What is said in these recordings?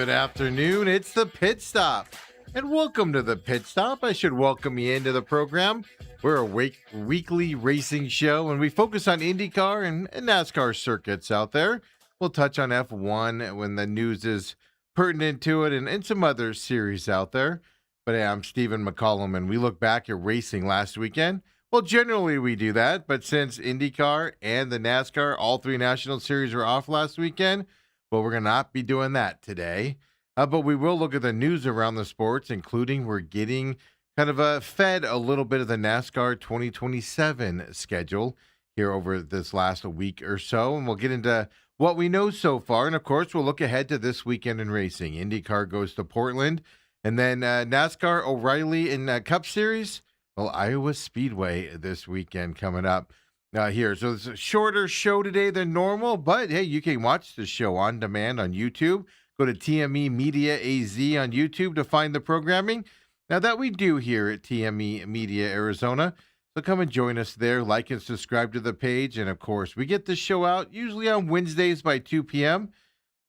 Good afternoon. It's the Pit Stop. And welcome to the Pit Stop. I should welcome you into the program. We're a weekly racing show, and we focus on IndyCar and NASCAR circuits out there. We'll touch on F1 when the news is pertinent to it and some other series out there. But hey, I'm Stephen McCollum, and we look back at racing last weekend. Well, generally we do that, but since IndyCar and the NASCAR, all three national series were off last weekend, well, we're going to not be doing that today. But we will look at the news around the sports, including we're getting kind of fed a little bit of the NASCAR 2027 schedule here over this last week or so. And we'll get into what we know so far. And of course, we'll look ahead to this weekend in racing. IndyCar goes to Portland. And then NASCAR O'Reilly in Cup Series. Well, Iowa Speedway this weekend coming up. Here. So it's a shorter show today than normal, but hey, you can watch the show on demand on YouTube. Go to TME Media AZ on YouTube to find the programming. Now that we do here at TME Media Arizona. So come and join us there. Like and subscribe to the page. And of course, we get the show out usually on Wednesdays by 2 p.m.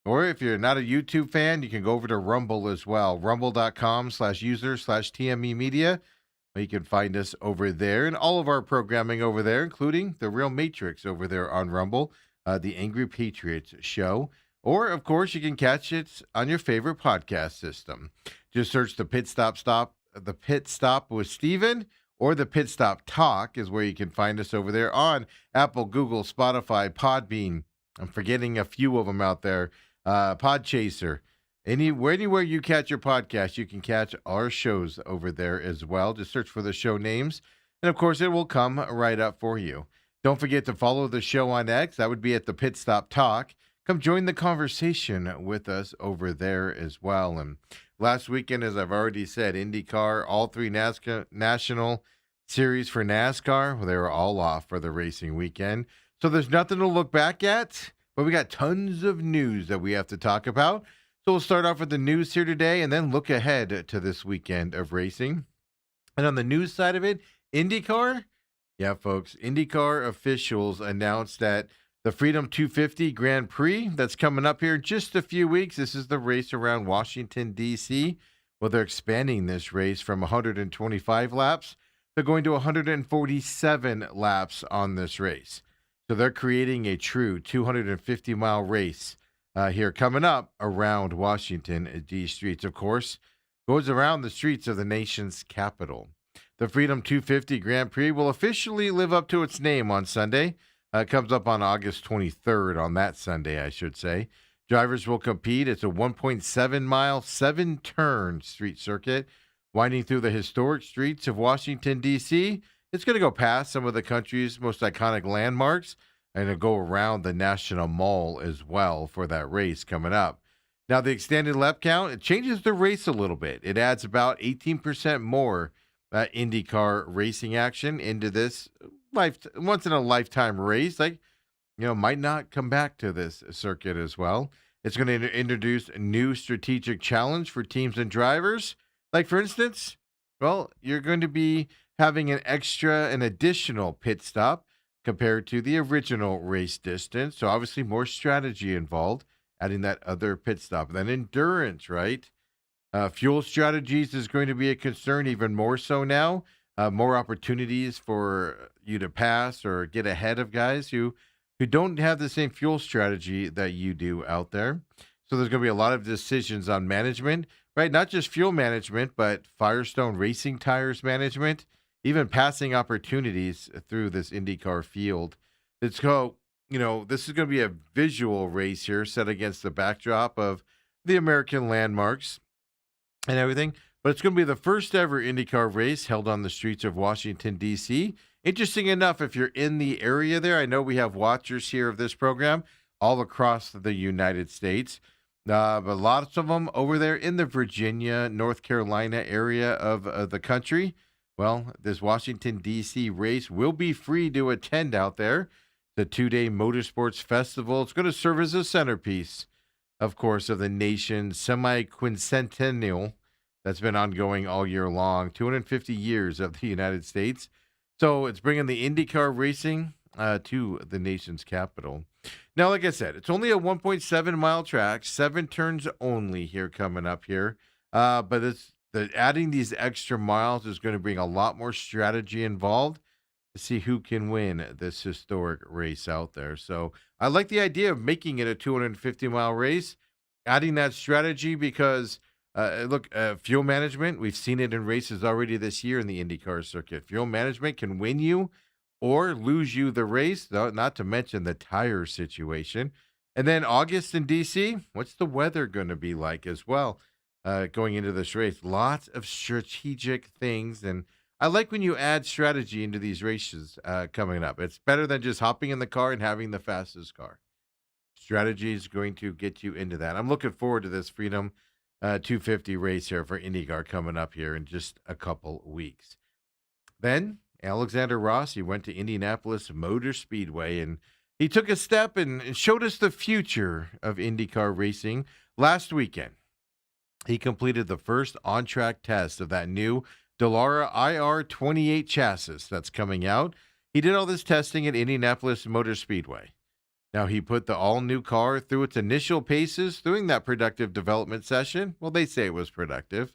Or if you're not a YouTube fan, you can go over to Rumble as well. Rumble.com/user/TME Media. You can find us over there and all of our programming over there, including The Real Matrix over there on Rumble, the Angry Patriots show. Or, of course, you can catch it on your favorite podcast system. Just search the Pit Stop with Steven, or the Pit Stop Talk is where you can find us over there on Apple, Google, Spotify, Podbean. I'm forgetting a few of them out there. Podchaser. Anywhere you catch your podcast, you can catch our shows over there as well. Just search for the show names. And, of course, it will come right up for you. Don't forget to follow the show on X. That would be at the Pit Stop Talk. Come join the conversation with us over there as well. And last weekend, as I've already said, IndyCar, all three NASCAR national series for NASCAR, well, they were all off for the racing weekend. So there's nothing to look back at, but we got tons of news that we have to talk about. So we'll start off with the news here today and then look ahead to this weekend of racing. And on the news side of it, IndyCar. Yeah, folks, IndyCar officials announced that the Freedom 250 Grand Prix that's coming up here in just a few weeks. This is the race around Washington, D.C. Well, they're expanding this race from 125 laps. They're going to 147 laps on this race. So they're creating a true 250-mile race here coming up around Washington, D. streets, of course, goes around the streets of the nation's capital. The Freedom 250 Grand Prix will officially live up to its name on Sunday. It comes up on August 23rd, on that Sunday, I should say. Drivers will compete. It's a 1.7-mile, 7-turn street circuit winding through the historic streets of Washington, D.C. It's going to go past some of the country's most iconic landmarks, and it'll go around the National Mall as well for that race coming up. Now, the extended lap count, it changes the race a little bit. It adds about 18% more IndyCar racing action into this once-in-a-lifetime race. Might not come back to this circuit as well. It's going to introduce a new strategic challenge for teams and drivers. Like, for instance, well, you're going to be having an additional pit stop compared to the original race distance. So obviously more strategy involved, adding that other pit stop. And then endurance, right? Fuel strategies is going to be a concern even more so now. More opportunities for you to pass or get ahead of guys who don't have the same fuel strategy that you do out there. So there's going to be a lot of decisions on management, right? Not just fuel management, but Firestone racing tires management, even passing opportunities through this IndyCar field. This is going to be a visual race here set against the backdrop of the American landmarks and everything. But it's going to be the first ever IndyCar race held on the streets of Washington, D.C. Interesting enough, if you're in the area there, I know we have watchers here of this program all across the United States. But lots of them over there in the Virginia, North Carolina area of the country. Well, this Washington, D.C. race will be free to attend out there. The 2-day motorsports festival. It's going to serve as a centerpiece, of course, of the nation's semi-quincentennial that's been ongoing all year long, 250 years of the United States. So it's bringing the IndyCar racing to the nation's capital. Now, like I said, it's only a 1.7 mile track, 7 turns only here coming up here. But adding these extra miles is going to bring a lot more strategy involved to see who can win this historic race out there. So I like the idea of making it a 250-mile race, adding that strategy because look, fuel management, we've seen it in races already this year in the IndyCar circuit. Fuel management can win you or lose you the race, though, not to mention the tire situation. And then August in DC, what's the weather going to be like as well going into this race? Lots of strategic things. And I like when you add strategy into these races coming up. It's better than just hopping in the car and having the fastest car. Strategy is going to get you into that. I'm looking forward to this Freedom 250 race here for IndyCar coming up here in just a couple weeks. Then Alexander Rossi went to Indianapolis Motor Speedway and he took a step and showed us the future of IndyCar racing last weekend. He completed the first on-track test of that new Dallara IR28 chassis that's coming out. He did all this testing at Indianapolis Motor Speedway. Now, he put the all-new car through its initial paces during that productive development session. Well, they say it was productive.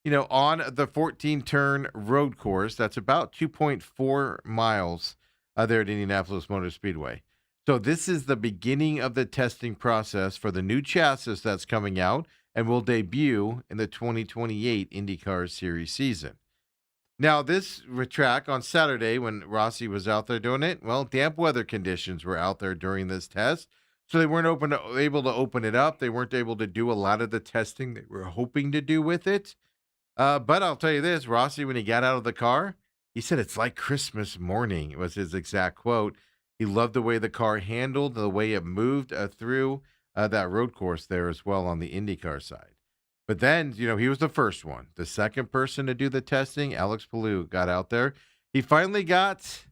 On the 14-turn road course, that's about 2.4 miles there at Indianapolis Motor Speedway. So this is the beginning of the testing process for the new chassis that's coming out and will debut in the 2028 IndyCar Series season. Now, this track on Saturday when Rossi was out there doing it, well, damp weather conditions were out there during this test, so they weren't able to open it up. They weren't able to do a lot of the testing they were hoping to do with it. But I'll tell you this, Rossi, when he got out of the car, he said it's like Christmas morning. It was his exact quote. He loved the way the car handled, the way it moved through that road course there as well on the IndyCar side. But then, he was the first one. The second person to do the testing, Alex Palou, got out there. He finally got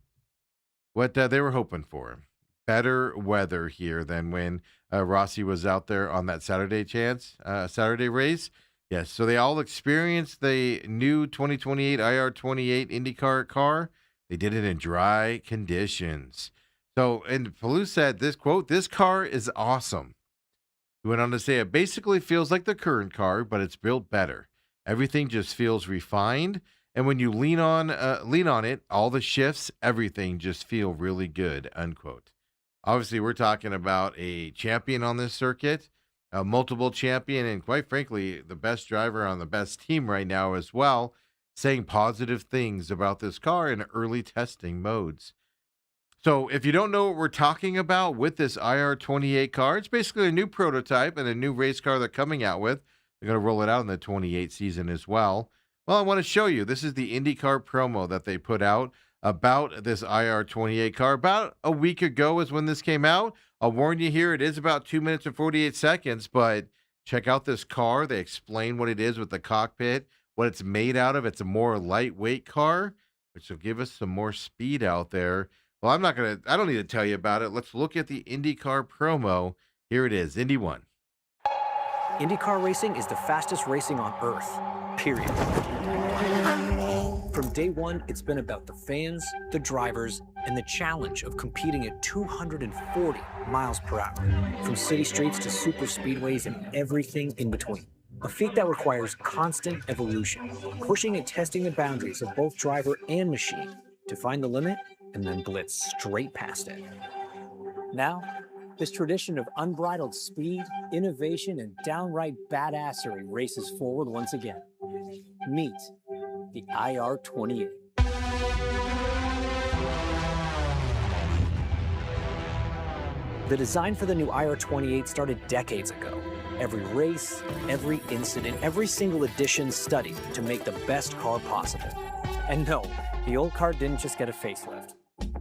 what they were hoping for. Better weather here than when Rossi was out there on that Saturday race. Yes, so they all experienced the new 2028 IR28 IndyCar car. They did it in dry conditions. So, and Palou said this, quote, "This car is awesome." He went on to say it basically feels like the current car, but it's built better. Everything just feels refined, and when you lean on it, all the shifts, everything just feel really good, unquote. Obviously, we're talking about a champion on this circuit, a multiple champion, and quite frankly, the best driver on the best team right now as well, saying positive things about this car in early testing modes. So if you don't know what we're talking about with this IR28 car, it's basically a new prototype and a new race car they're coming out with. They're going to roll it out in the 28 season as well. Well, I want to show you. This is the IndyCar promo that they put out about this IR28 car. About a week ago is when this came out. I'll warn you here, it is about 2 minutes and 48 seconds, but check out this car. They explain what it is with the cockpit, what it's made out of. It's a more lightweight car, which will give us some more speed out there. Well, I don't need to tell you about it. Let's look at the IndyCar promo. Here it is, Indy 1. IndyCar racing is the fastest racing on Earth, period. From day one, it's been about the fans, the drivers, and the challenge of competing at 240 miles per hour, from city streets to super speedways and everything in between. A feat that requires constant evolution, pushing and testing the boundaries of both driver and machine to find the limit and then blitz straight past it. Now, this tradition of unbridled speed, innovation, and downright badassery races forward once again. Meet the IR28. The design for the new IR28 started decades ago. Every race, every incident, every single edition studied to make the best car possible. And no, the old car didn't just get a facelift.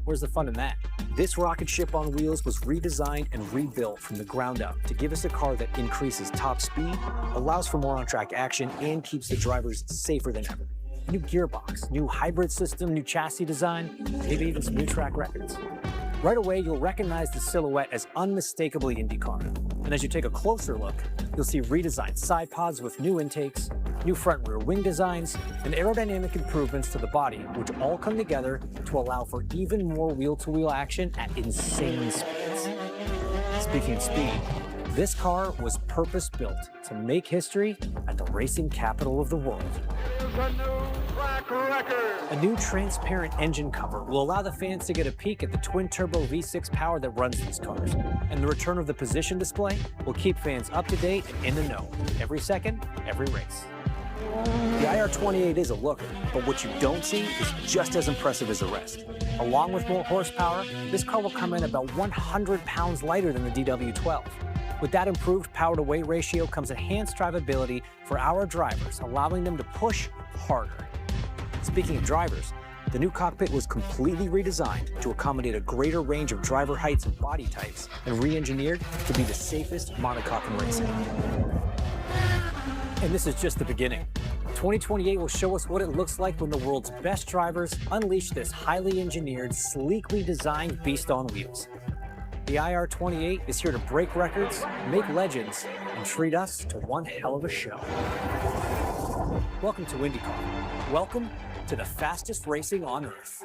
Where's the fun in that? This rocket ship on wheels was redesigned and rebuilt from the ground up to give us a car that increases top speed, allows for more on-track action, and keeps the drivers safer than ever. New gearbox, new hybrid system, new chassis design, maybe even some new track records. Right away, you'll recognize the silhouette as unmistakably IndyCar. And as you take a closer look, you'll see redesigned side pods with new intakes, new front and rear wing designs, and aerodynamic improvements to the body, which all come together to allow for even more wheel-to-wheel action at insane speeds. Speaking of speed, this car was purpose-built to make history at the racing capital of the world. A new transparent engine cover will allow the fans to get a peek at the twin-turbo V6 power that runs these cars. And the return of the position display will keep fans up to date and in the know, every second, every race. The IR28 is a looker, but what you don't see is just as impressive as the rest. Along with more horsepower, this car will come in about 100 pounds lighter than the DW12. With that improved power-to-weight ratio comes enhanced drivability for our drivers, allowing them to push harder. Speaking of drivers, the new cockpit was completely redesigned to accommodate a greater range of driver heights and body types, and re-engineered to be the safest monocoque in racing. And this is just the beginning. 2028 will show us what it looks like when the world's best drivers unleash this highly engineered, sleekly designed beast on wheels. The IR28 is here to break records, make legends, and treat us to one hell of a show. Welcome to IndyCar. Welcome to the fastest racing on Earth.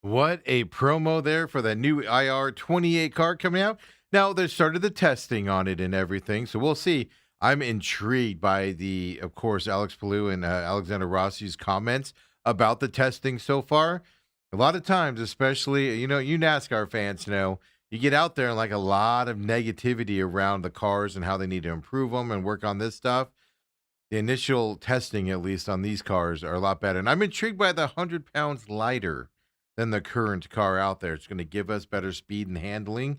What a promo there for the new IR28 car coming out. Now, they started the testing on it and everything, so we'll see. I'm intrigued by of course, Alex Palou and Alexander Rossi's comments about the testing so far. A lot of times, especially, you NASCAR fans know, you get out there and like a lot of negativity around the cars and how they need to improve them and work on this stuff. The initial testing, at least on these cars, are a lot better. And I'm intrigued by the 100 pounds lighter than the current car out there. It's going to give us better speed and handling,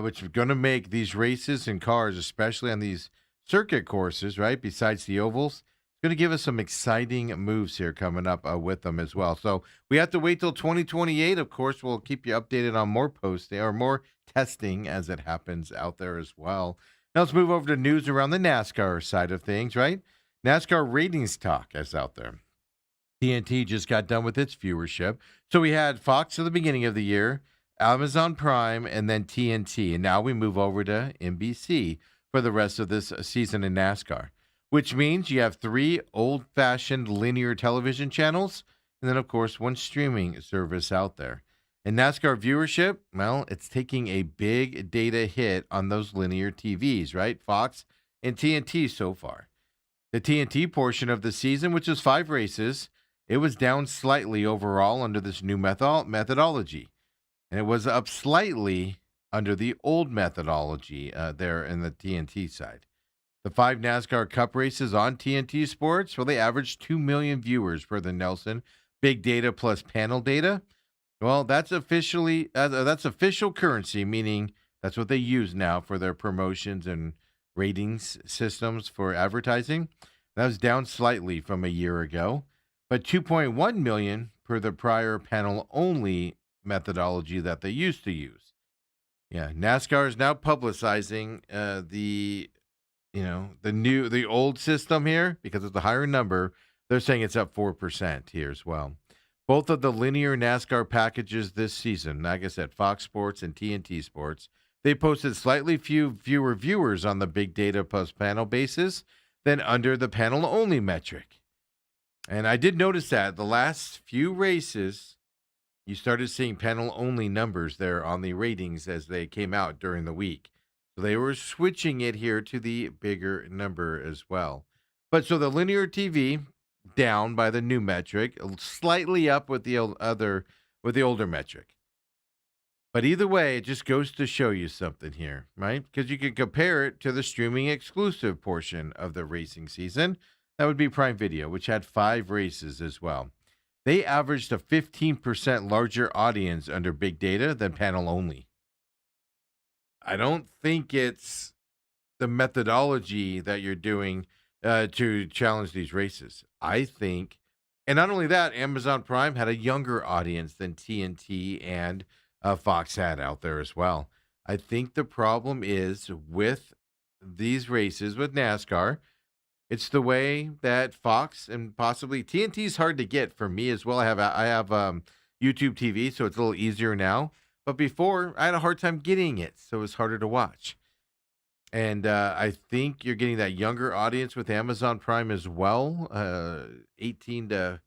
which is going to make these races and cars, especially on these circuit courses, right, besides the ovals, it's going to give us some exciting moves here coming up with them as well. So we have to wait till 2028. Of course, we'll keep you updated on more posting or more testing as it happens out there as well. Now let's move over to news around the NASCAR side of things, right? NASCAR ratings talk is out there. TNT just got done with its viewership. So we had Fox at the beginning of the year, Amazon Prime, and then TNT. And now we move over to NBC for the rest of this season in NASCAR, which means you have 3 old-fashioned linear television channels, and then, of course, 1 streaming service out there. And NASCAR viewership, well, it's taking a big data hit on those linear TVs, right? Fox and TNT so far. The TNT portion of the season, which is 5 races, it was down slightly overall under this new methodology. And it was up slightly under the old methodology there in the TNT side. The 5 NASCAR Cup races on TNT Sports, well, they averaged 2 million viewers per the Nelson Big Data plus panel data. Well, that's that's official currency, meaning that's what they use now for their promotions and ratings systems for advertising. That was down slightly from a year ago, but 2.1 million per the prior panel-only methodology that they used to use. Yeah, NASCAR is now publicizing the old system here because it's a higher number. They're saying it's up 4% here as well. Both of the linear NASCAR packages this season, like I said, Fox Sports and TNT Sports, they posted slightly fewer viewers on the big data plus panel basis than under the panel only metric. And I did notice that the last few races, you started seeing panel only numbers there on the ratings as they came out during the week. So they were switching it here to the bigger number as well. But so the linear TV down by the new metric, slightly up with the older metric. But either way, it just goes to show you something here, right? Because you can compare it to the streaming exclusive portion of the racing season. That would be Prime Video, which had 5 races as well. They averaged a 15% larger audience under big data than panel only. I don't think it's the methodology that you're doing to challenge these races. I think, and not only that, Amazon Prime had a younger audience than TNT and Fox had out there as well. I think the problem is with these races with NASCAR, it's the way that Fox and possibly TNT is hard to get for me as well. I have YouTube TV, so it's a little easier now. But before, I had a hard time getting it, so it's harder to watch. And I think you're getting that younger audience with Amazon Prime as well, 18 to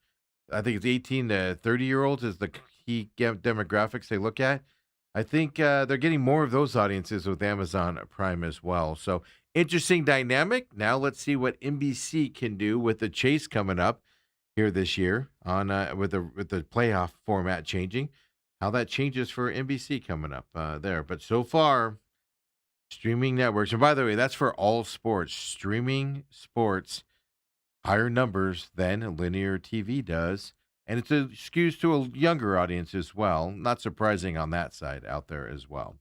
I think it's 18 to 30-year-olds is the key demographics they look at. I think they're getting more of those audiences with Amazon Prime as well. So interesting dynamic. Now let's see what NBC can do with the chase coming up here this year on with the playoff format changing. How that changes for NBC coming up there. But so far, streaming networks. And by the way, that's for all sports. Streaming sports higher numbers than linear TV does. And it's skews to a younger audience as well. Not surprising on that side out there as well.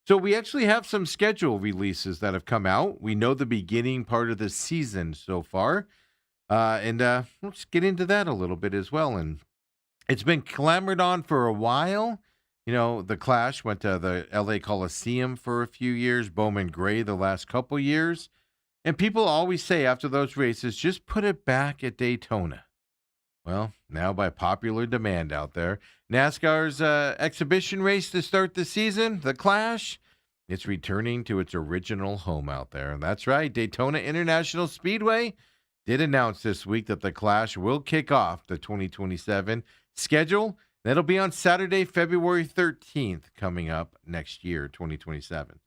So we actually have some schedule releases that have come out. We know the beginning part of the season so far. And let's get into that a little bit as well. And it's been clamored on for a while. You know, the Clash went to the LA Coliseum for a few years, Bowman Gray the last couple years. And people always say after those races, just put it back at Daytona. Well, now by popular demand out there, NASCAR's exhibition race to start the season, the Clash, it's returning to its original home out there. And that's right, Daytona International Speedway did announce this week that the Clash will kick off the 2027 schedule. That'll be on Saturday, February 13th, coming up next year, 2027.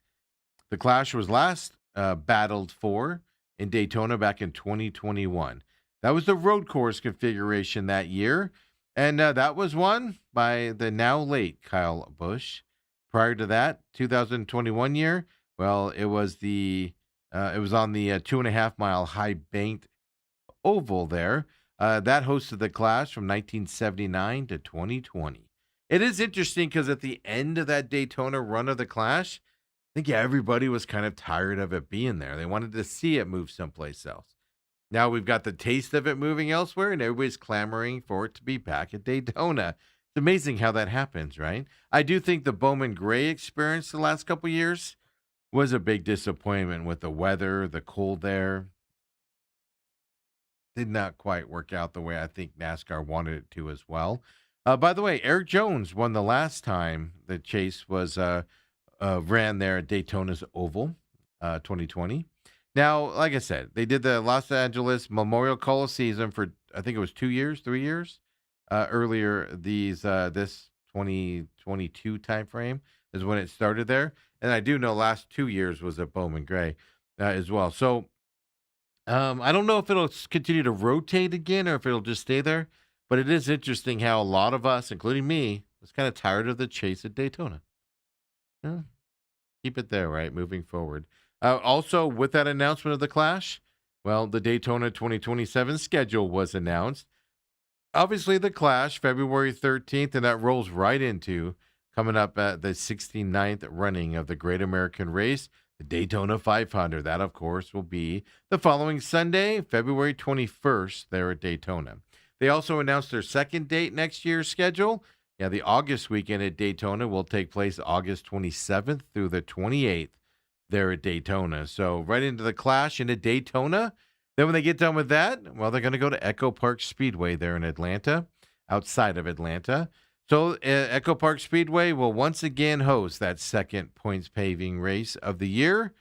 The Clash was last battled for in Daytona back in 2021. That was the road course configuration that year, and that was won by the now late Kyle Busch. Prior to that, 2021 year, well, it was on the 2.5 mile high banked oval there. That hosted the Clash from 1979 to 2020. It is interesting because at the end of that Daytona run of the Clash, I think everybody was kind of tired of it being there. They wanted to see it move someplace else. Now we've got the taste of it moving elsewhere, and everybody's clamoring for it to be back at Daytona. It's amazing how that happens, right? I do think the Bowman Gray experience the last couple years was a big disappointment with the weather, the cold there. Did not quite work out the way I think NASCAR wanted it to as well. By the way, Eric Jones won the last time the chase was ran there at Daytona's Oval, 2020. Now, like I said, they did the Los Angeles Memorial Coliseum for I think it was 2 years, 3 years earlier. This 2022 timeframe is when it started there, and I do know last 2 years was at Bowman Gray as well. So I don't know if it'll continue to rotate again or if it'll just stay there, but it is interesting how a lot of us, including me, was kind of tired of the chase at Daytona. Yeah, keep it there, right? Moving forward. Also, with that announcement of the Clash, well, the Daytona 2027 schedule was announced. Obviously, the Clash, February 13th, and that rolls right into coming up at the 69th running of the Great American Race, the Daytona 500. That, of course, will be the following Sunday, February 21st, there at Daytona. They also announced their second date next year's schedule. Yeah, the August weekend at Daytona will take place August 27th through the 28th there at Daytona. So right into the Clash into Daytona. Then when they get done with that, well, they're going to go to Echo Park Speedway there in Atlanta, outside of Atlanta. So Echo Park Speedway will once again host that second points paving race of the year.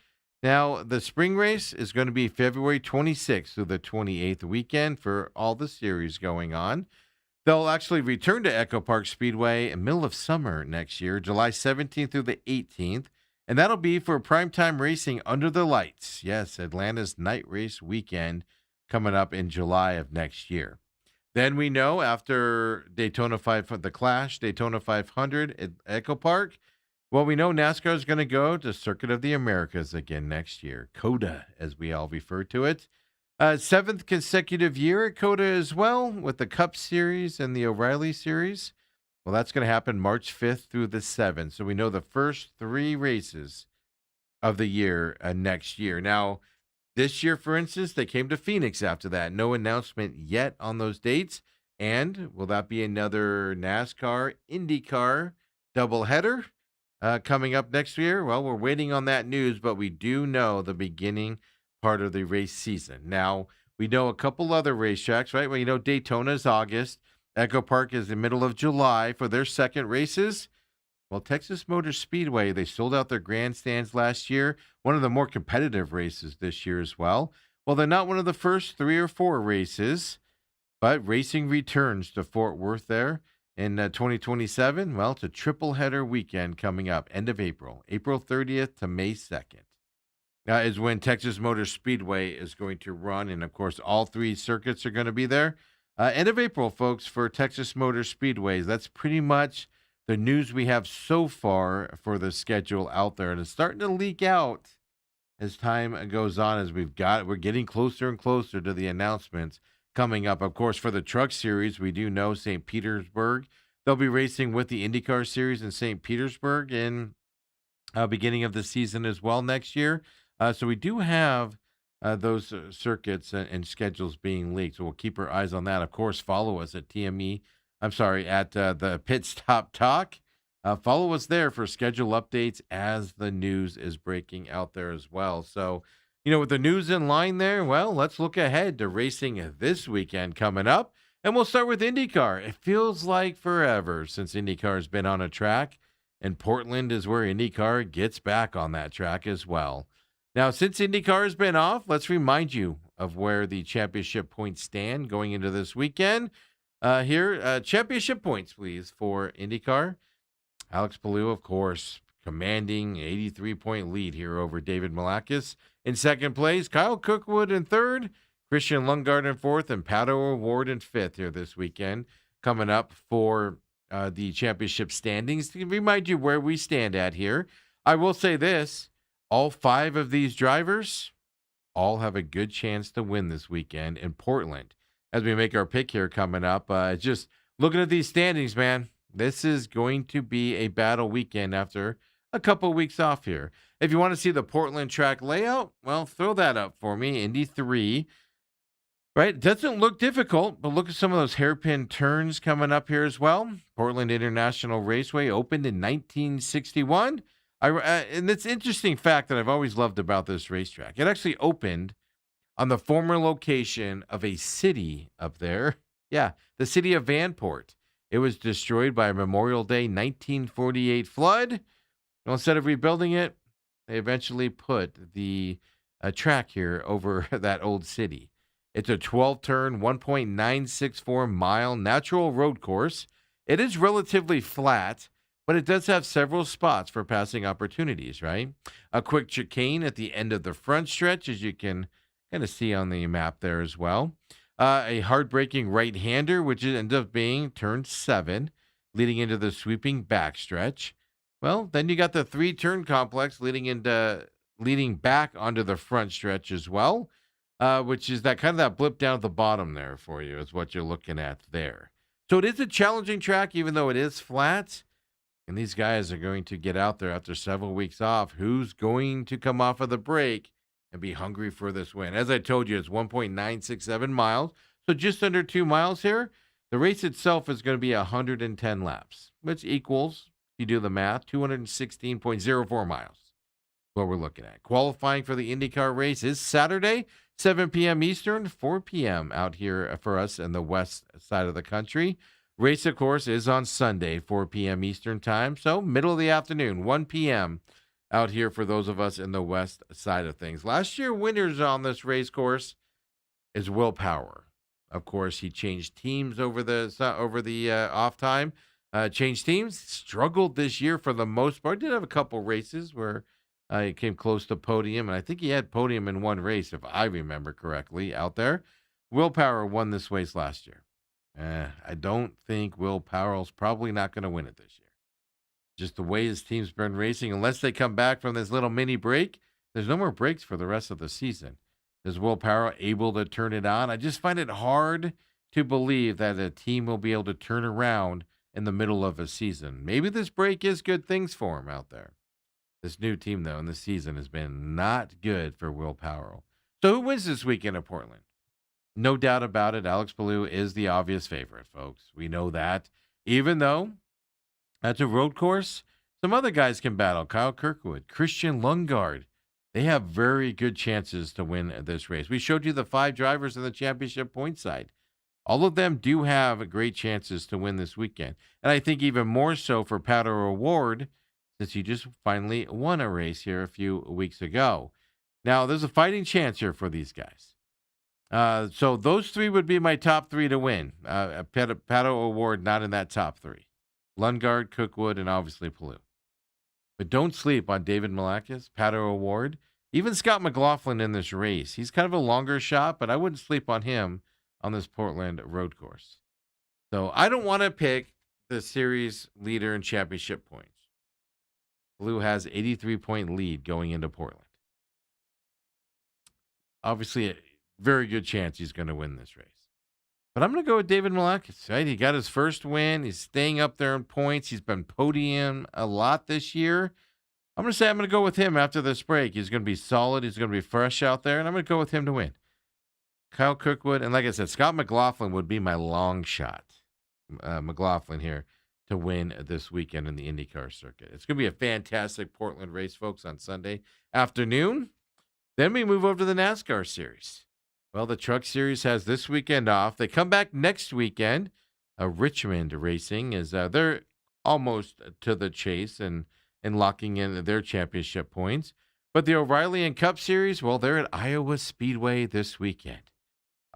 Now, the spring race is going to be February 26th through the 28th weekend for all the series going on. They'll actually return to Echo Park Speedway in the middle of summer next year, July 17th through the 18th. And that'll be for primetime racing under the lights. Yes, Atlanta's night race weekend coming up in July of next year. Then we know after Daytona 500, the Clash, Daytona 500 at Echo Park, well, we know NASCAR is going to go to Circuit of the Americas again next year. COTA, as we all refer to it. Seventh consecutive year at COTA as well, with the Cup Series and the O'Reilly Series. Well, that's going to happen March 5th through the 7th. So we know the first 3 races of the year next year. Now, this year, for instance, they came to Phoenix after that. No announcement yet on those dates. And will that be another NASCAR, IndyCar doubleheader coming up next year? Well, we're waiting on that news, but we do know the beginning part of the race season. Now, we know a couple other racetracks, right? Well, you know, Daytona is August. Echo Park is the middle of July for their second races. Well, Texas Motor Speedway, they sold out their grandstands last year. One of the more competitive races this year as well. Well, they're not one of the first 3 or 4 races. But racing returns to Fort Worth there in 2027. Well, it's a triple header weekend coming up, end of April, April 30th to May 2nd. Is when Texas Motor Speedway is going to run. And of course, all three circuits are going to be there. End of April, folks, for Texas Motor Speedways. That's pretty much the news we have so far for the schedule out there. And it's starting to leak out as time goes on, as we're getting closer and closer to the announcements coming up. Of course, for the truck series, we do know St. Petersburg. They'll be racing with the IndyCar series in St. Petersburg in beginning of the season as well next year. So we do have those circuits and schedules being leaked. So we'll keep our eyes on that. Of course, follow us at TME. I'm sorry, at the Pit Stop Talk. Follow us there for schedule updates as the news is breaking out there as well. So, with the news in line there, well, let's look ahead to racing this weekend coming up. And we'll start with IndyCar. It feels like forever since IndyCar has been on a track, and Portland is where IndyCar gets back on that track as well. Now, since IndyCar has been off, let's remind you of where the championship points stand going into this weekend. Championship points, please, for IndyCar. Alex Palou, of course, commanding 83-point lead here over David Malakis. In second place, Kyle Kirkwood in third, Christian Lundgaard in fourth, and Pato O'Ward in fifth here this weekend. Coming up for the championship standings. To remind you where we stand at here, I will say this. All five of these drivers all have a good chance to win this weekend in Portland. As we make our pick here coming up, just looking at these standings, man, this is going to be a battle weekend after a couple weeks off here. If you want to see the Portland track layout, well, throw that up for me. Indy 3, right? It doesn't look difficult, but look at some of those hairpin turns coming up here as well. Portland International Raceway opened in 1961. And it's an interesting fact that I've always loved about this racetrack. It actually opened on the former location of a city up there. Yeah, the city of Vanport. It was destroyed by a Memorial Day 1948 flood. Well, instead of rebuilding it, they eventually put the track here over that old city. It's a 12-turn, 1.964-mile natural road course. It is relatively flat, but it does have several spots for passing opportunities, right? A quick chicane at the end of the front stretch, as you can kind of see on the map there as well. A hard-braking right-hander, which ends up being turn 7, leading into the sweeping backstretch. Well, then you got the 3-turn complex leading back onto the front stretch as well, which is that blip down at the bottom there for you is what you're looking at there. So it is a challenging track, even though it is flat. And these guys are going to get out there after several weeks off. Who's going to come off of the break and be hungry for this win? As I told you, it's 1.967 miles, so just under 2 miles here. The race itself is going to be 110 laps, which equals, if you do the math, 216.04 miles. What we're looking at. Qualifying for the IndyCar race is Saturday, 7 p.m. Eastern, 4 p.m. out here for us in the west side of the country. Race, of course, is on Sunday, 4 p.m. Eastern time, so middle of the afternoon, 1 p.m. out here for those of us in the west side of things. Last year, winners on this race course is Will Power. Of course, he changed teams over the off time. Changed teams, struggled this year for the most part. Did have a couple races where he came close to podium, and I think he had podium in one race, if I remember correctly, out there. Will Power won this race last year. I don't think Will Power's probably not going to win it this year. Just the way his team's been racing, unless they come back from this little mini break, there's no more breaks for the rest of the season. Is Will Power able to turn it on? I just find it hard to believe that a team will be able to turn around in the middle of a season. Maybe this break is good things for him out there. This new team, though, in the season has been not good for Will Power. So who wins this weekend at Portland? No doubt about it, Alex Palou is the obvious favorite, folks. We know that. Even though that's a road course, some other guys can battle. Kyle Kirkwood, Christian Lundgaard. They have very good chances to win this race. We showed you the 5 drivers in the championship point side. All of them do have great chances to win this weekend. And I think even more so for Pato O'Ward, since he just finally won a race here a few weeks ago. Now, there's a fighting chance here for these guys. So those three would be my top three to win. Pato Award not in that top three. Lundgaard, Cookwood, and obviously Palou. But don't sleep on David Malakis, Pato Award, even Scott McLaughlin in this race. He's kind of a longer shot, but I wouldn't sleep on him on this Portland road course. So I don't want to pick the series leader in championship points. Palou has 83-point lead going into Portland. Obviously, a very good chance he's going to win this race. But I'm going to go with David Malakis, right? He got his first win. He's staying up there in points. He's been podium a lot this year. I'm going to say I'm going to go with him after this break. He's going to be solid. He's going to be fresh out there, and I'm going to go with him to win. Kyle Kirkwood, and like I said, Scott McLaughlin would be my long shot. McLaughlin here to win this weekend in the IndyCar circuit. It's going to be a fantastic Portland race, folks, on Sunday afternoon. Then we move over to the NASCAR series. Well, the Truck Series has this weekend off. They come back next weekend. Richmond Racing is they're almost to the chase and locking in their championship points. But the O'Reilly and Cup Series, well, they're at Iowa Speedway this weekend.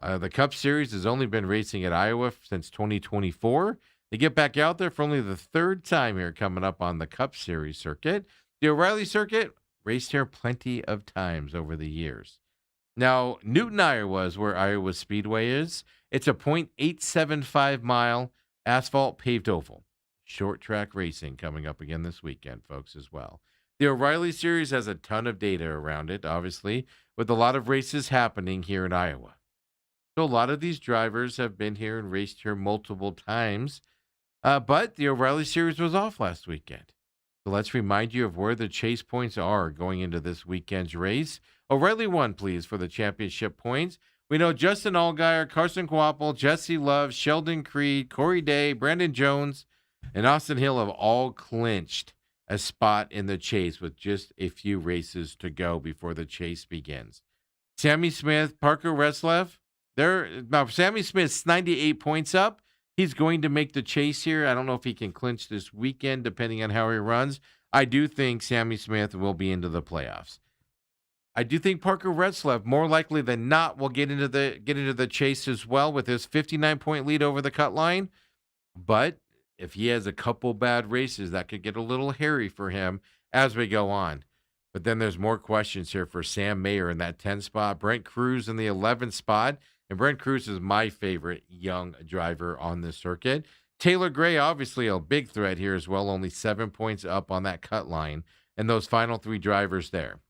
The Cup Series has only been racing at Iowa since 2024. They get back out there for only the third time here coming up on the Cup Series circuit. The O'Reilly circuit raced here plenty of times over the years. Now, Newton, Iowa is where Iowa Speedway is. It's a .875 mile asphalt paved oval. Short track racing coming up again this weekend, folks, as well. The O'Reilly Series has a ton of data around it, obviously, with a lot of races happening here in Iowa. So a lot of these drivers have been here and raced here multiple times, but the O'Reilly Series was off last weekend. So let's remind you of where the chase points are going into this weekend's race. O'Reilly won, please, for the championship points. We know Justin Allgaier, Carson Kvapil, Jesse Love, Sheldon Creed, Corey Day, Brandon Jones, and Austin Hill have all clinched a spot in the chase with just a few races to go before the chase begins. Sammy Smith, Parker Reslev, now Sammy Smith's 98 points up. He's going to make the chase here. I don't know if he can clinch this weekend, depending on how he runs. I do think Sammy Smith will be into the playoffs. I do think Parker Reslev, more likely than not, will get into the chase as well with his 59-point lead over the cut line. But if he has a couple bad races, that could get a little hairy for him as we go on. But then there's more questions here for Sam Mayer in that 10 spot, Brent Cruz in the 11th spot. And Brent Cruz is my favorite young driver on this circuit. Taylor Gray, obviously a big threat here as well, only 7 points up on that cut line. And those final three drivers there.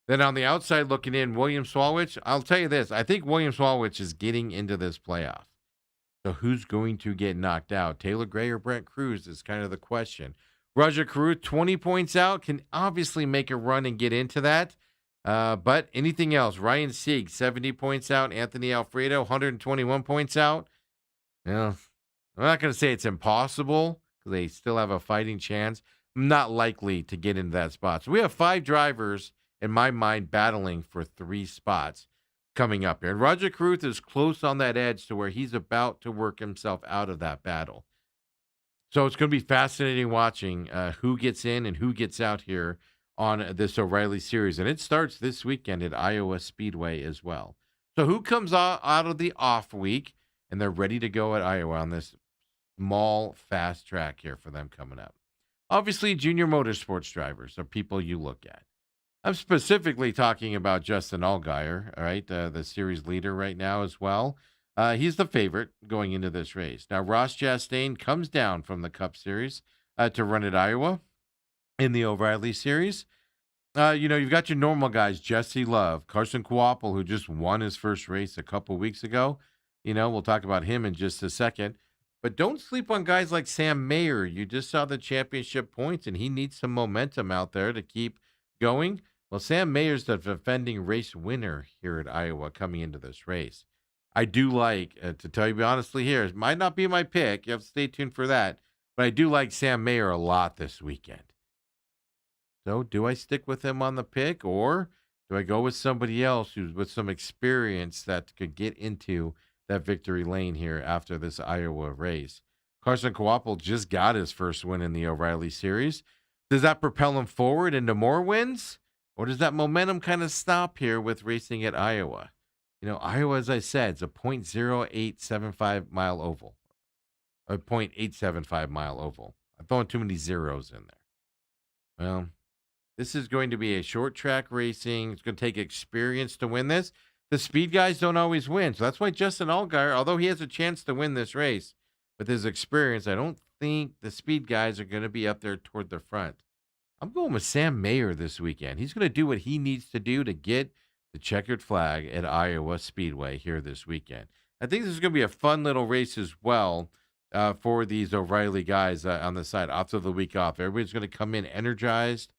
Then on the outside looking in, William Swalwich, I'll tell you this. I think William Swalwich is getting into this playoff. So who's going to get knocked out? Taylor Gray or Brent Cruz is kind of the question. Roger Caruth, 20 points out, can obviously make a run and get into that. But anything else? Ryan Sieg, 70 points out. Anthony Alfredo, 121 points out. I'm not going to say it's impossible because they still have a fighting chance. Not likely to get into that spot. So we have 5 drivers, in my mind, battling for 3 spots coming up here. And Roger Caruth is close on that edge to where he's about to work himself out of that battle. So it's going to be fascinating watching who gets in and who gets out here on this O'Reilly Series. And it starts this weekend at Iowa Speedway as well. So who comes out of the off week and they're ready to go at Iowa on this small, fast track here for them coming up? Obviously, junior motorsports drivers are people you look at. I'm specifically talking about Justin Allgaier, all right, the series leader right now as well. He's the favorite going into this race. Now, Ross Chastain comes down from the Cup Series to run at Iowa in the O'Reilly Series. You've got your normal guys, Jesse Love, Carson Kvapil, who just won his first race a couple weeks ago. We'll talk about him in just a second. But don't sleep on guys like Sam Mayer. You just saw the championship points, and he needs some momentum out there to keep going. Well, Sam Mayer's the defending race winner here at Iowa coming into this race. I do like, to tell you honestly here, it might not be my pick. You have to stay tuned for that. But I do like Sam Mayer a lot this weekend. So do I stick with him on the pick, or do I go with somebody else who's with some experience that could get into that victory lane here after this Iowa race? Carson Kvapil just got his first win in the O'Reilly Series. Does that propel him forward into more wins? Or does that momentum kind of stop here with racing at Iowa? Iowa, as I said, it's a 0.0875 mile oval, or 0.875 mile oval. I'm throwing too many zeros in there. Well, this is going to be a short track racing. It's going to take experience to win this. The speed guys don't always win. So that's why Justin Allgaier, although he has a chance to win this race with his experience, I don't think the speed guys are going to be up there toward the front. I'm going with Sam Mayer this weekend. He's going to do what he needs to do to get the checkered flag at Iowa Speedway here this weekend. I think this is going to be a fun little race as well for these O'Reilly guys on the side after the week off. Everybody's going to come in energized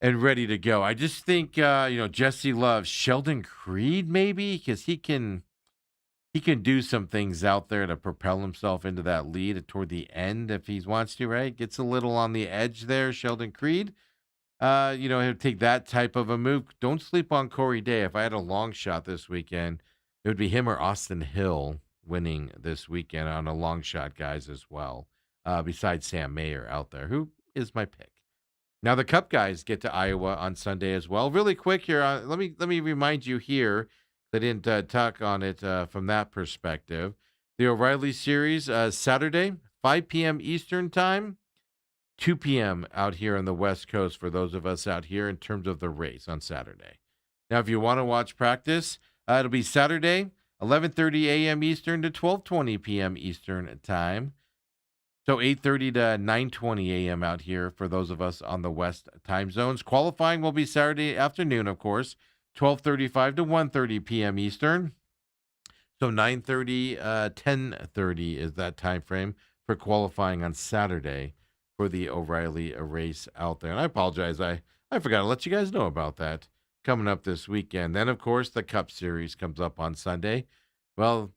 and ready to go. I just think Jesse loves Sheldon Creed maybe because he can do some things out there to propel himself into that lead toward the end if he wants to, right? Gets a little on the edge there, Sheldon Creed. He'll take that type of a move. Don't sleep on Corey Day. If I had a long shot this weekend, it would be him or Austin Hill winning this weekend on a long shot, guys, as well. Besides Sam Mayer out there, who is my pick. Now the Cup guys get to Iowa on Sunday as well. Really quick here, let me remind you here. I didn't talk on it from that perspective. The O'Reilly Series Saturday, 5 p.m. Eastern Time, 2 p.m. out here on the West Coast for those of us out here in terms of the race on Saturday. Now, if you want to watch practice, it'll be Saturday, 11:30 a.m. Eastern to 12:20 p.m. Eastern Time. So 8:30 to 9:20 a.m. out here for those of us on the West time zones. Qualifying will be Saturday afternoon, of course, 12:35 to 1:30 p.m. Eastern. So 9:30, 10:30 is that time frame for qualifying on Saturday for the O'Reilly race out there. And I apologize, I forgot to let you guys know about that coming up this weekend. Then, of course, the Cup Series comes up on Sunday. Well,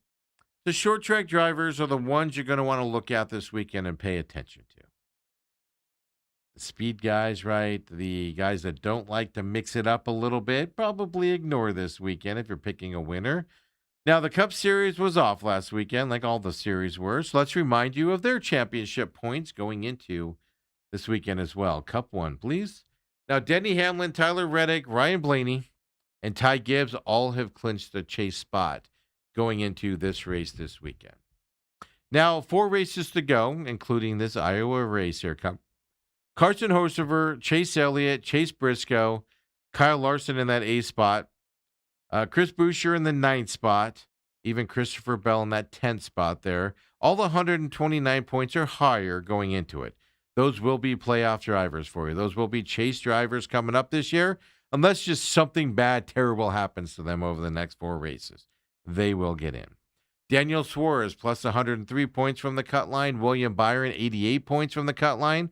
the short track drivers are the ones you're going to want to look at this weekend and pay attention to. The speed guys, right? The guys that don't like to mix it up a little bit, probably ignore this weekend if you're picking a winner. Now, the Cup Series was off last weekend, like all the series were. So let's remind you of their championship points going into this weekend as well. Cup 1, please. Now, Denny Hamlin, Tyler Reddick, Ryan Blaney, and Ty Gibbs all have clinched the chase spot going into this race this weekend. Now, 4 races to go, including this Iowa race here. Carson Hocevar, Chase Elliott, Chase Briscoe, Kyle Larson in that A spot, Chris Buescher in the 9th spot, even Christopher Bell in that 10th spot there. All the 129 points or higher going into it. Those will be playoff drivers for you. Those will be chase drivers coming up this year, unless just something bad, terrible happens to them over the next 4 races. They will get in. Daniel Suarez plus 103 points from the cut line. William Byron, 88 points from the cut line.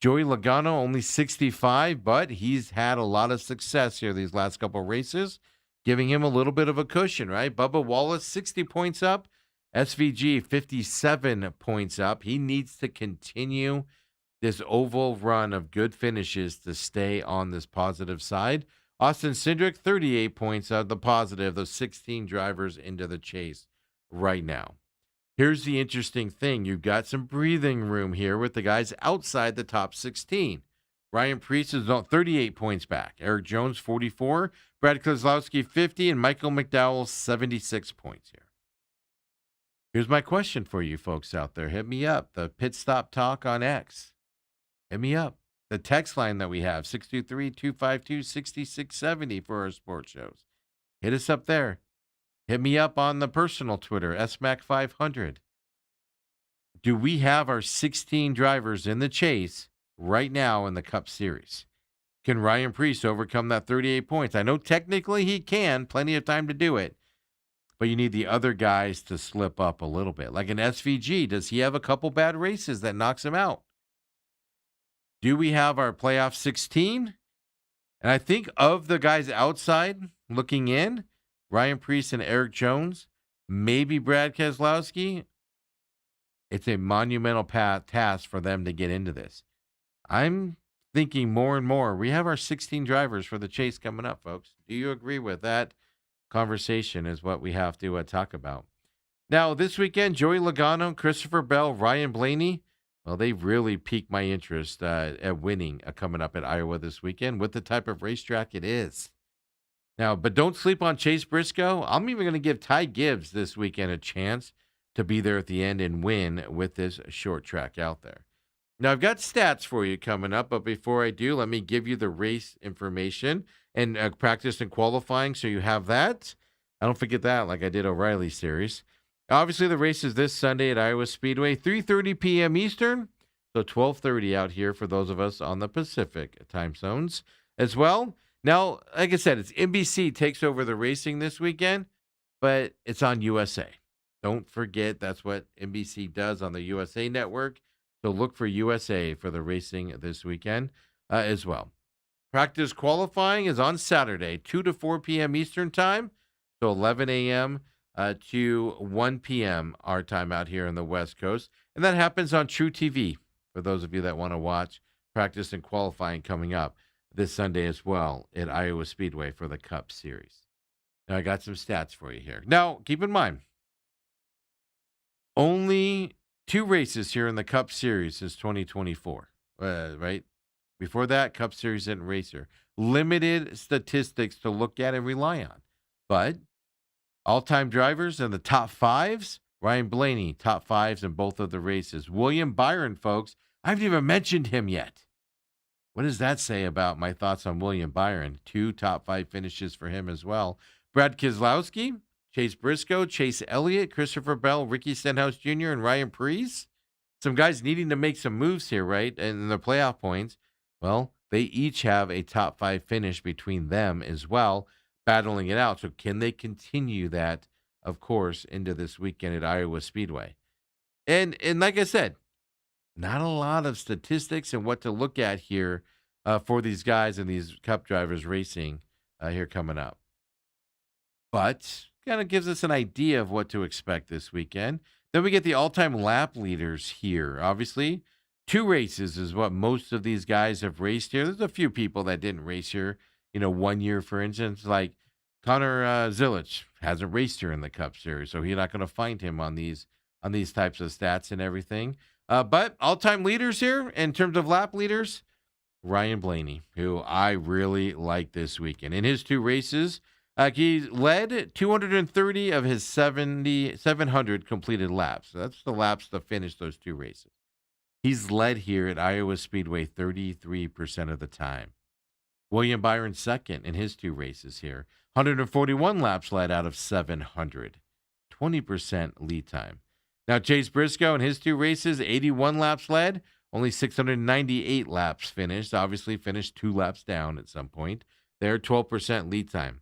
Joey Logano, only 65, but he's had a lot of success here these last couple races, giving him a little bit of a cushion, right? Bubba Wallace, 60 points up. SVG, 57 points up. He needs to continue this oval run of good finishes to stay on this positive side. Austin Cindric, 38 points out of the positive, those 16 drivers into the chase right now. Here's the interesting thing. You've got some breathing room here with the guys outside the top 16. Ryan Preece is 38 points back. Eric Jones, 44. Brad Keselowski, 50. And Michael McDowell, 76 points here. Here's my question for you folks out there. Hit me up. The Pit Stop Talk on X. Hit me up. The text line that we have, 623-252-6670 for our sports shows. Hit us up there. Hit me up on the personal Twitter, SMAC500. Do we have our 16 drivers in the chase right now in the Cup Series? Can Ryan Preece overcome that 38 points? I know technically he can, plenty of time to do it, but you need the other guys to slip up a little bit. Like an SVG, does he have a couple bad races that knocks him out? Do we have our playoff 16? And I think of the guys outside looking in, Ryan Preece and Eric Jones, maybe Brad Keselowski, it's a monumental task for them to get into this. I'm thinking more and more, we have our 16 drivers for the chase coming up, folks. Do you agree with that? Conversation is what we have to talk about. Now, this weekend, Joey Logano, Christopher Bell, Ryan Blaney, well, they've really piqued my interest at winning coming up at Iowa this weekend with the type of racetrack it is. Now, but don't sleep on Chase Briscoe. I'm even going to give Ty Gibbs this weekend a chance to be there at the end and win with this short track out there. Now, I've got stats for you coming up, but before I do, let me give you the race information and practice and qualifying so you have that. I don't forget that like I did O'Reilly Series. Obviously, the race is this Sunday at Iowa Speedway, 3:30 p.m. Eastern, so 12:30 out here for those of us on the Pacific time zones as well. Now, like I said, it's NBC takes over the racing this weekend, but it's on USA. Don't forget that's what NBC does on the USA Network. So look for USA for the racing this weekend as well. Practice qualifying is on Saturday, 2 to 4 p.m. Eastern time, so 11 a.m. To 1 p.m. our time out here on the West Coast. And that happens on True TV for those of you that want to watch practice and qualifying coming up this Sunday as well at Iowa Speedway for the Cup Series. Now, I got some stats for you here. Now, keep in mind, only 2 races here in the Cup Series since 2024, right? Before that, Cup Series didn't race here. Limited statistics to look at and rely on. But all-time drivers in the top 5s, Ryan Blaney, top 5s in both of the races. William Byron, folks, I haven't even mentioned him yet. What does that say about my thoughts on William Byron? 2 top 5 finishes for him as well. Brad Keselowski, Chase Briscoe, Chase Elliott, Christopher Bell, Ricky Stenhouse Jr., and Ryan Preece. Some guys needing to make some moves here, right? And the playoff points, well, they each have a top 5 finish between them as well, battling it out. So can they continue that, of course, into this weekend at Iowa Speedway? And like I said, not a lot of statistics and what to look at here for these guys and these Cup drivers racing here coming up. But kind of gives us an idea of what to expect this weekend. Then we get the all-time lap leaders here. Obviously, 2 races is what most of these guys have raced here. There's a few people that didn't race here, 1 year, for instance, like Connor Zilic hasn't raced here in the Cup Series, so you're not going to find him on these types of stats and everything. But all-time leaders here in terms of lap leaders, Ryan Blaney, who I really like this weekend. In his 2 races, he led 230 of his 700 completed laps. So that's the laps to finish those 2 races. He's led here at Iowa Speedway 33% of the time. William Byron second in his 2 races here. 141 laps led out of 700. 20% lead time. Now, Chase Briscoe in his 2 races, 81 laps led, only 698 laps finished. Obviously finished 2 laps down at some point. There, 12% lead time.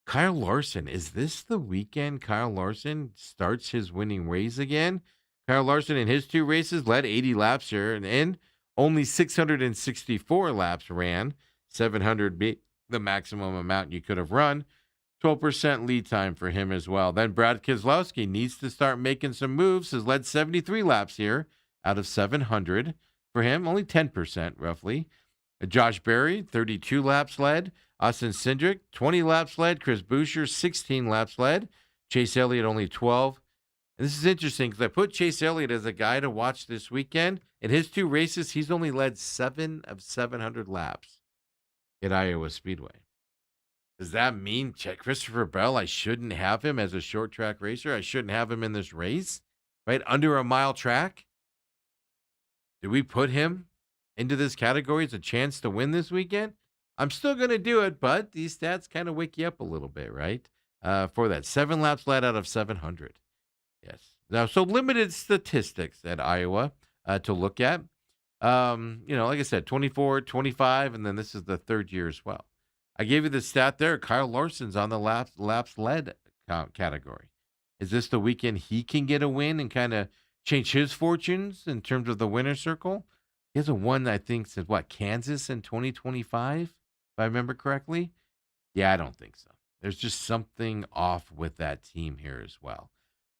Kyle Larson, is this the weekend Kyle Larson starts his winning ways again? Kyle Larson in his 2 races led 80 laps here and only 664 laps ran. 700 being the maximum amount you could have run. 12% lead time for him as well. Then Brad Keselowski needs to start making some moves. Has led 73 laps here out of 700 for him. Only 10% roughly. Josh Berry, 32 laps led. Austin Cindric, 20 laps led. Chris Buescher, 16 laps led. Chase Elliott, only 12. And this is interesting because I put Chase Elliott as a guy to watch this weekend. In his 2 races, he's only led 7 of 700 laps at Iowa Speedway. Does that mean Christopher Bell, I shouldn't have him as a short track racer? I shouldn't have him in this race, right? Under a mile track? Do we put him into this category as a chance to win this weekend? I'm still going to do it, but these stats kind of wake you up a little bit, right? For that 7 laps led out of 700. Yes. Now, so limited statistics at Iowa to look at. Like I said, 24, 25, and then this is the 3rd year as well. I gave you the stat there. Kyle Larson's on the laps led category. Is this the weekend he can get a win and kind of change his fortunes in terms of the winner's circle? He hasn't won, I think, since Kansas in 2025, if I remember correctly? Yeah, I don't think so. There's just something off with that team here as well.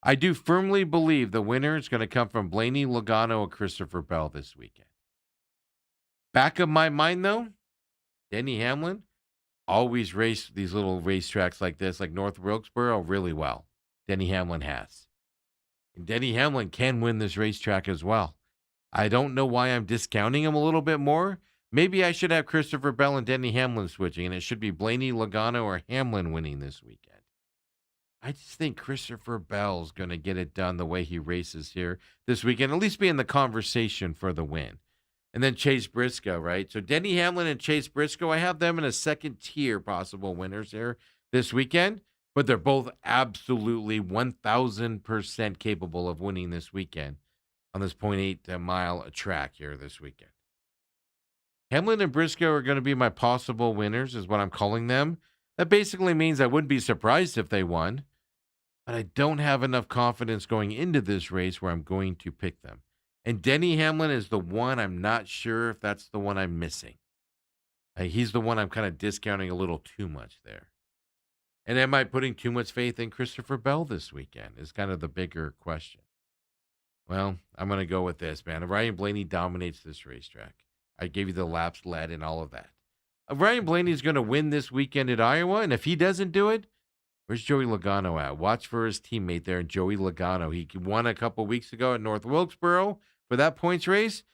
I do firmly believe the winner is going to come from Blaney, Logano, or Christopher Bell this weekend. Back of my mind, though, Denny Hamlin always raced these little racetracks like this, like North Wilkesboro, really well. Denny Hamlin has. And Denny Hamlin can win this racetrack as well. I don't know why I'm discounting him a little bit more, Maybe I should have Christopher Bell and Denny Hamlin switching, and it should be Blaney, Logano, or Hamlin winning this weekend. I just think Christopher Bell's going to get it done the way he races here this weekend, at least be in the conversation for the win. And then Chase Briscoe, right? So Denny Hamlin and Chase Briscoe, I have them in a second tier possible winners here this weekend, but they're both absolutely 1,000% capable of winning this weekend on this 0.8 mile track here this weekend. Hamlin and Briscoe are going to be my possible winners, is what I'm calling them. That basically means I wouldn't be surprised if they won, but I don't have enough confidence going into this race where I'm going to pick them. And Denny Hamlin is the one I'm not sure if that's the one I'm missing. He's the one I'm kind of discounting a little too much there. And am I putting too much faith in Christopher Bell this weekend is kind of the bigger question. Well, I'm going to go with this, man. Ryan Blaney dominates this racetrack. I gave you the laps led and all of that. Ryan Blaney is going to win this weekend at Iowa, and if he doesn't do it, where's Joey Logano at? Watch for his teammate there, Joey Logano. He won a couple weeks ago at North Wilkesboro for that points race.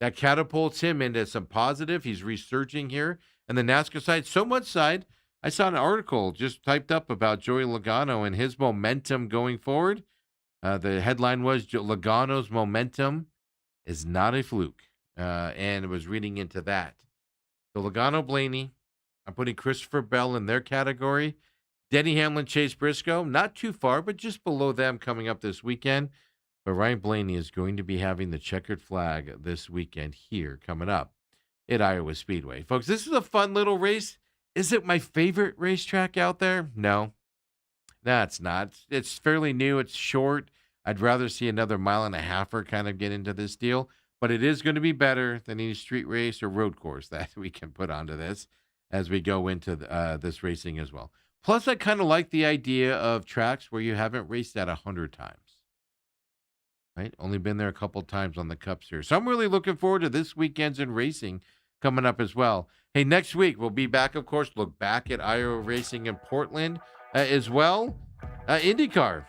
That catapults him into some positive. He's resurging here. And the NASCAR side, so much side, I saw an article just typed up about Joey Logano and his momentum going forward. The headline was Logano's momentum is not a fluke. And it was reading into that. So Logano, Blaney, I'm putting Christopher Bell in their category. Denny Hamlin, Chase Briscoe, not too far, but just below them coming up this weekend. But Ryan Blaney is going to be having the checkered flag this weekend here coming up at Iowa Speedway. Folks, this is a fun little race. Is it my favorite racetrack out there? No, it's not. It's fairly new. It's short. I'd rather see another mile and a halfer kind of get into this deal. But it is going to be better than any street race or road course that we can put onto this as we go into this racing as well. Plus, I kind of like the idea of tracks where you haven't raced at 100 times. Right? Only been there a couple times on the Cup Series. So I'm really looking forward to this weekend's in racing coming up as well. Hey, next week we'll be back, of course, look back at Iowa racing in Portland as well. IndyCar.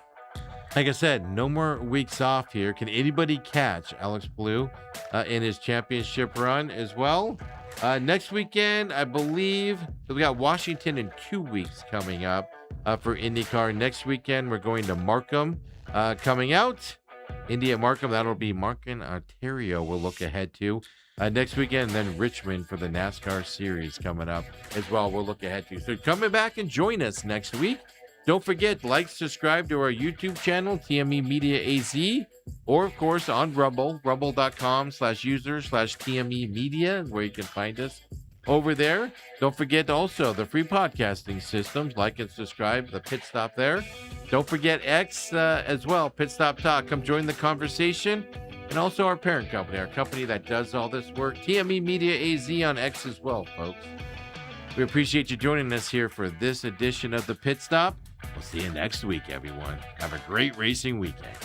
Like I said, no more weeks off here. Can anybody catch Alex Blue in his championship run as well? Next weekend, I believe, so we got Washington in 2 weeks coming up for IndyCar. Next weekend, we're going to Markham coming out. Indy at Markham, that'll be Markham, Ontario, we'll look ahead to. Next weekend, then Richmond for the NASCAR Series coming up as well. We'll look ahead to. So coming back and join us next week. Don't forget, like, subscribe to our YouTube channel, TME Media AZ, or, of course, on Rumble, rumble.com/user/TME Media, where you can find us over there. Don't forget also the free podcasting systems, like and subscribe, the Pit Stop there. Don't forget X as well, Pit Stop Talk. Come join the conversation. And also our parent company, our company that does all this work, TME Media AZ on X as well, folks. We appreciate you joining us here for this edition of the Pit Stop. We'll see you next week, everyone. Have a great racing weekend.